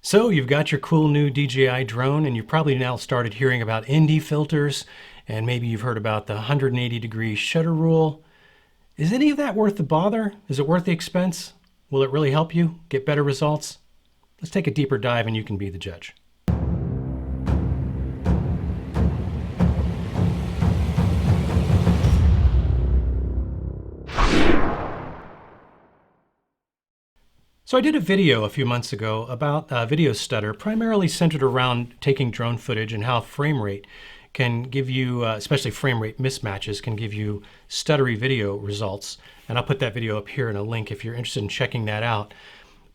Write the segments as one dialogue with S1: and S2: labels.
S1: So you've got your cool new DJI drone, and you've probably now started hearing about ND filters, and maybe you've heard about the 180-degree shutter rule. Is any of that worth the bother? Is it worth the expense? Will it really help you get better results? Let's take a deeper dive and you can be the judge. So I did a video a few months ago about video stutter, primarily centered around taking drone footage and how frame rate can give you, especially frame rate mismatches, can give you stuttery video results. And I'll put that video up here in a link if you're interested in checking that out.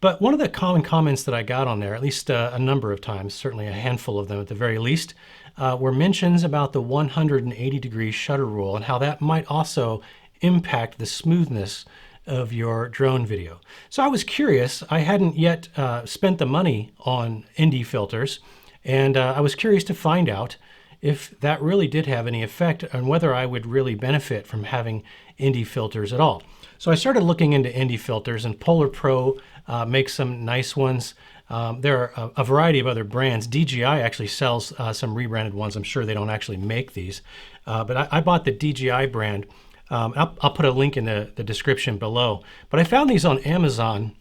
S1: But one of the common comments that I got on there, at least a number of times, certainly a handful of them at the very least, were mentions about the 180-degree shutter rule and how that might also impact the smoothness of your drone video. So I was curious. I hadn't yet spent the money on ND filters, and I was curious to find out if that really did have any effect on whether I would really benefit from having ND filters at all. So I started looking into ND filters, and Polar Pro makes some nice ones. There are a variety of other brands. DJI actually sells some rebranded ones. I'm sure they don't actually make these, but I bought the DJI brand. I'll put a link in the description below. But I found these on Amazon,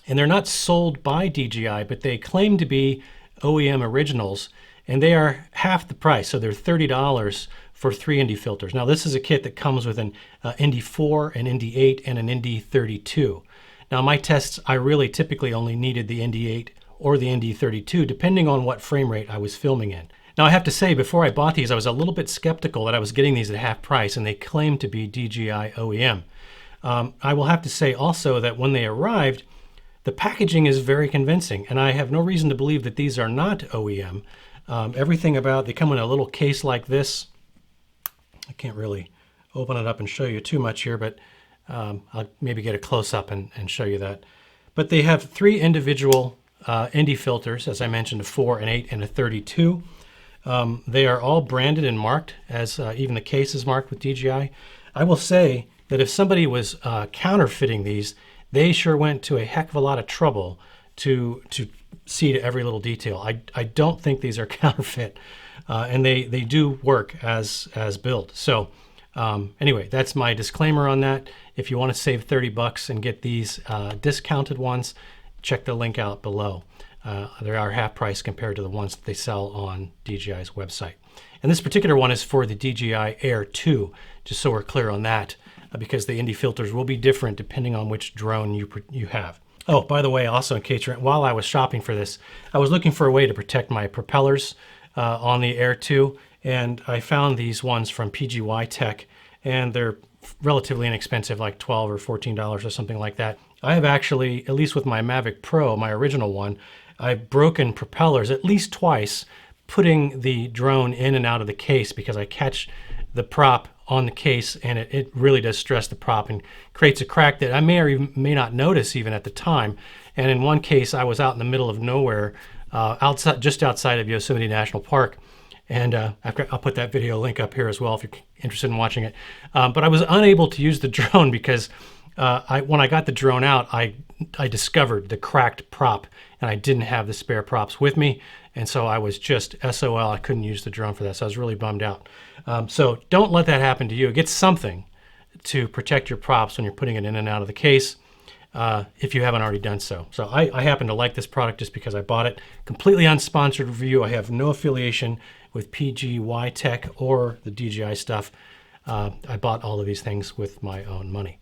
S1: and they're not sold by DJI, but they claim to be OEM originals, and they are half the price. So they're $30 for 3 ND filters. Now this is a kit that comes with an ND4, an ND8, and an ND32. Now my tests, I really typically only needed the ND8 or the ND32, depending on what frame rate I was filming in. Now I have to say, before I bought these, I was a little bit skeptical that I was getting these at half price, and they claim to be DJI OEM. I will have to say also that when they arrived, the packaging is very convincing, and I have no reason to believe that these are not OEM. Everything about, they come in a little case like this. I can't really open it up and show you too much here, but I'll maybe get a close-up and show you that. But they have 3 individual ND filters, as I mentioned, a 4, an 8, and a 32. They are all branded and marked, as even the case is marked with DJI. I will say that if somebody was counterfeiting these, they sure went to a heck of a lot of trouble to see to every little detail. I don't think these are counterfeit, and they do work as built. So anyway, that's my disclaimer on that. If you want to save 30 bucks and get these discounted ones, check the link out below. They are half price compared to the ones that they sell on DJI's website. And this particular one is for the DJI Air 2, just so we're clear on that, because the ND filters will be different depending on which drone you have. Oh, by the way, also in case while I was shopping for this, I was looking for a way to protect my propellers on the Air 2, and I found these ones from PGY Tech, and they're relatively inexpensive, like $12 or $14 or something like that. I have actually, at least with my Mavic Pro, my original one, I've broken propellers at least twice putting the drone in and out of the case, because I catch the prop on the case and it really does stress the prop and creates a crack that I may or may not notice even at the time. And in one case, I was out in the middle of nowhere, just outside of Yosemite National Park. And I'll put that video link up here as well if you're interested in watching it. But I was unable to use the drone because when I got the drone out, I discovered the cracked prop, and I didn't have the spare props with me, and so I was just SOL. I couldn't use the drone for that, so I was really bummed out. So don't let that happen to you. Get something to protect your props when you're putting it in and out of the case, if you haven't already done so. So I happen to like this product just because I bought it. Completely unsponsored review. I have no affiliation with PGY Tech or the DJI stuff. I bought all of these things with my own money.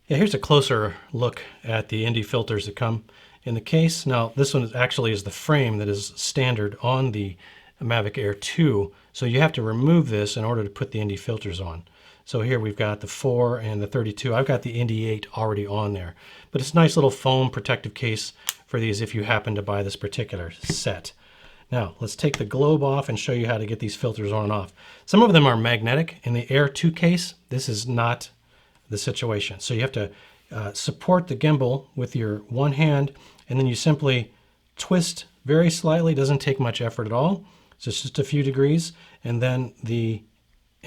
S1: Yeah, here's a closer look at the ND filters that come in the case. Now, this one actually is the frame that is standard on the Mavic Air 2, so you have to remove this in order to put the ND filters on. So here we've got the 4 and the 32. I've got the ND8 already on there, but it's a nice little foam protective case for these if you happen to buy this particular set. Now, let's take the globe off and show you how to get these filters on and off. Some of them are magnetic. In the Air 2 case, this is not the situation. So you have to support the gimbal with your one hand, and then you simply twist very slightly. Doesn't take much effort at all. So it's just a few degrees, and then the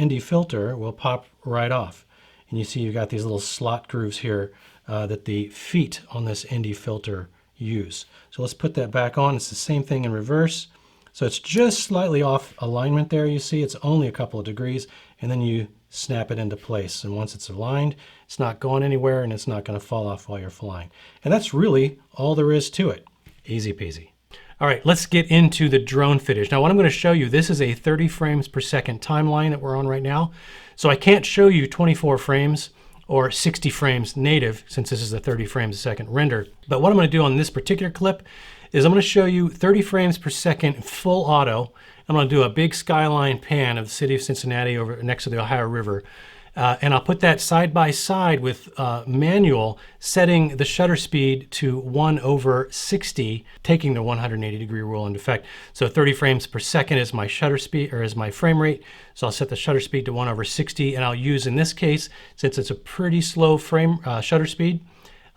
S1: ND filter will pop right off. And you see you've got these little slot grooves here that the feet on this ND filter use. So let's put that back on. It's the same thing in reverse. So it's just slightly off alignment there. You see, it's only a couple of degrees, and then you snap it into place. And once it's aligned, it's not going anywhere and it's not going to fall off while you're flying. And that's really all there is to it. Easy peasy. All right, let's get into the drone footage. Now what I'm going to show you, this is a 30 frames per second timeline that we're on right now. So I can't show you 24 frames or 60 frames native, since this is a 30 frames a second render. But what I'm going to do on this particular clip is I'm going to show you 30 frames per second full auto. I'm going to do a big skyline pan of the city of Cincinnati over next to the Ohio River. And I'll put that side by side with manual, setting the shutter speed to 1/60, taking the 180-degree rule into effect. So 30 frames per second is my shutter speed, or is my frame rate. So I'll set the shutter speed to 1/60, and I'll use, in this case, since it's a pretty slow frame shutter speed,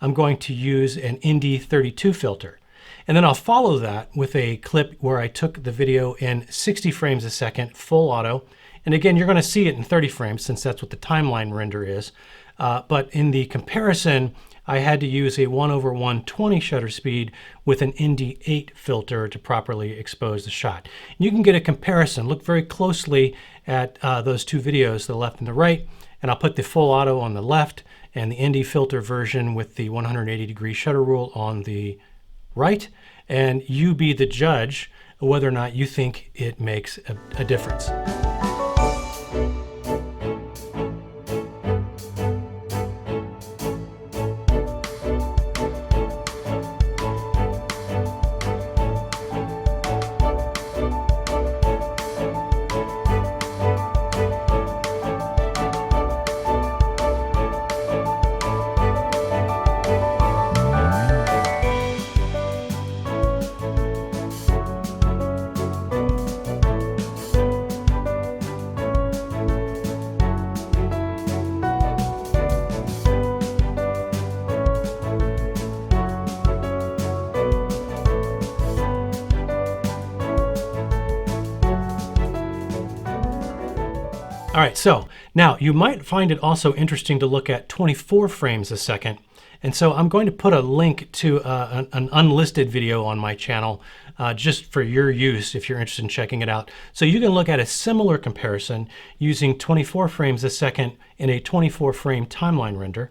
S1: I'm going to use an Indy 32 filter. And then I'll follow that with a clip where I took the video in 60 frames a second, full auto. And again, you're going to see it in 30 frames since that's what the timeline render is. But in the comparison, I had to use a 1/120 shutter speed with an Indy 8 filter to properly expose the shot. And you can get a comparison. Look very closely at those two videos, the left and the right, and I'll put the full auto on the left and the Indy filter version with the 180-degree shutter rule on the right, and you be the judge of whether or not you think it makes a difference. All right, so now you might find it also interesting to look at 24 frames a second. And so I'm going to put a link to an unlisted video on my channel just for your use if you're interested in checking it out. So you can look at a similar comparison using 24 frames a second in a 24 frame timeline render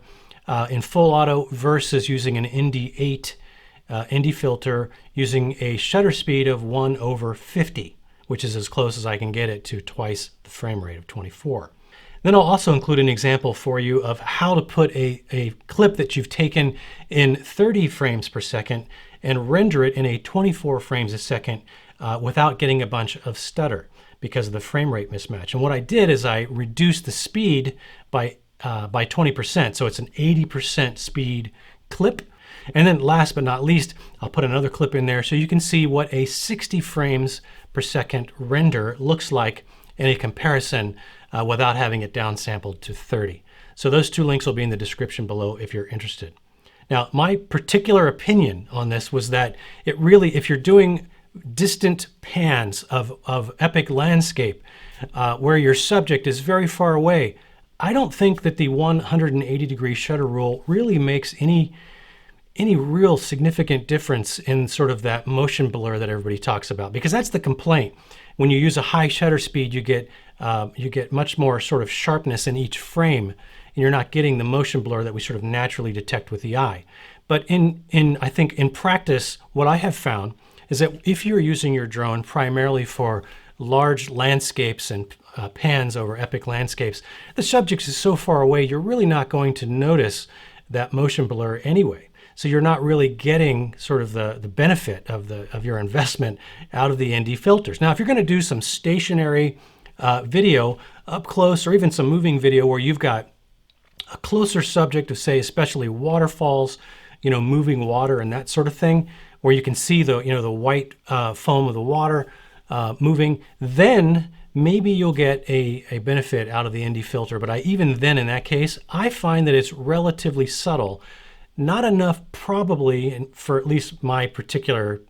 S1: in full auto versus using an Indy 8 Indy filter using a shutter speed of 1/50. Which is as close as I can get it to twice the frame rate of 24. Then I'll also include an example for you of how to put a clip that you've taken in 30 frames per second and render it in a 24 frames a second without getting a bunch of stutter because of the frame rate mismatch. And what I did is I reduced the speed by 20%, so it's an 80% speed clip. And then last but not least, I'll put another clip in there so you can see what a 60 frames per second render looks like in a comparison without having it downsampled to 30. So those two links will be in the description below if you're interested. Now, my particular opinion on this was that it really, if you're doing distant pans of epic landscape where your subject is very far away, I don't think that the 180-degree shutter rule really makes any real significant difference in sort of that motion blur that everybody talks about, because that's the complaint. When you use a high shutter speed, you get much more sort of sharpness in each frame, and you're not getting the motion blur that we sort of naturally detect with the eye. But I think in practice, what I have found is that if you're using your drone primarily for large landscapes and pans over epic landscapes, the subject is so far away, you're really not going to notice that motion blur anyway. So you're not really getting sort of the benefit of your investment out of the Indy filters. Now, if you're going to do some stationary video up close, or even some moving video where you've got a closer subject of, say, especially waterfalls, moving water and that sort of thing, where you can see the white foam of the water moving, then maybe you'll get a benefit out of the Indy filter. But even then, in that case, I find that it's relatively subtle. Not enough, probably, for at least my particular,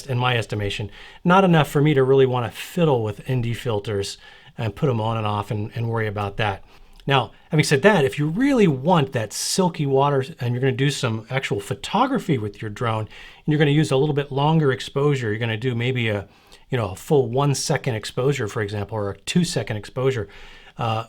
S1: in my estimation, not enough for me to really want to fiddle with Indy filters and put them on and off and worry about that. Now, having said that, if you really want that silky water and you're going to do some actual photography with your drone, and you're going to use a little bit longer exposure, you're going to do maybe a full 1 second exposure, for example, or a 2 second exposure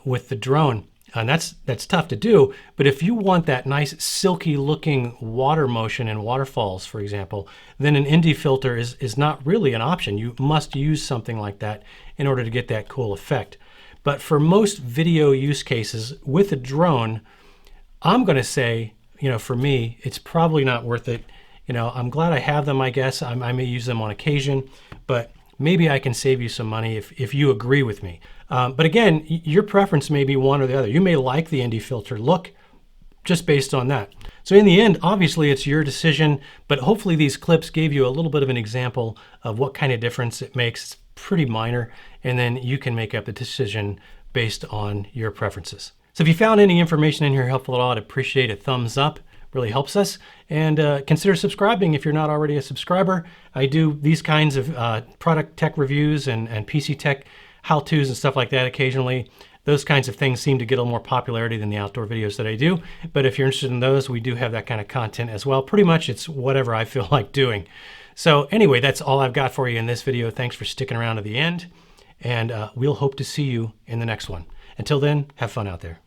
S1: with the drone. And that's tough to do. But if you want that nice silky looking water motion and waterfalls, for example, then an ND filter is not really an option. You must use something like that in order to get that cool effect. But for most video use cases with a drone, I'm going to say, for me, it's probably not worth it. I'm glad I have them, I guess. I may use them on occasion, but maybe I can save you some money if you agree with me. But again, your preference may be one or the other. You may like the ND filter look just based on that. So in the end, obviously it's your decision, but hopefully these clips gave you a little bit of an example of what kind of difference it makes. It's pretty minor, and then you can make up the decision based on your preferences. So if you found any information in here helpful at all, I'd appreciate a thumbs up. Really helps us. And consider subscribing if you're not already a subscriber. I do these kinds of product tech reviews and PC tech how-tos and stuff like that occasionally. Those kinds of things seem to get a little more popularity than the outdoor videos that I do. But if you're interested in those, we do have that kind of content as well. Pretty much it's whatever I feel like doing. So anyway, that's all I've got for you in this video. Thanks for sticking around to the end. And we'll hope to see you in the next one. Until then, have fun out there.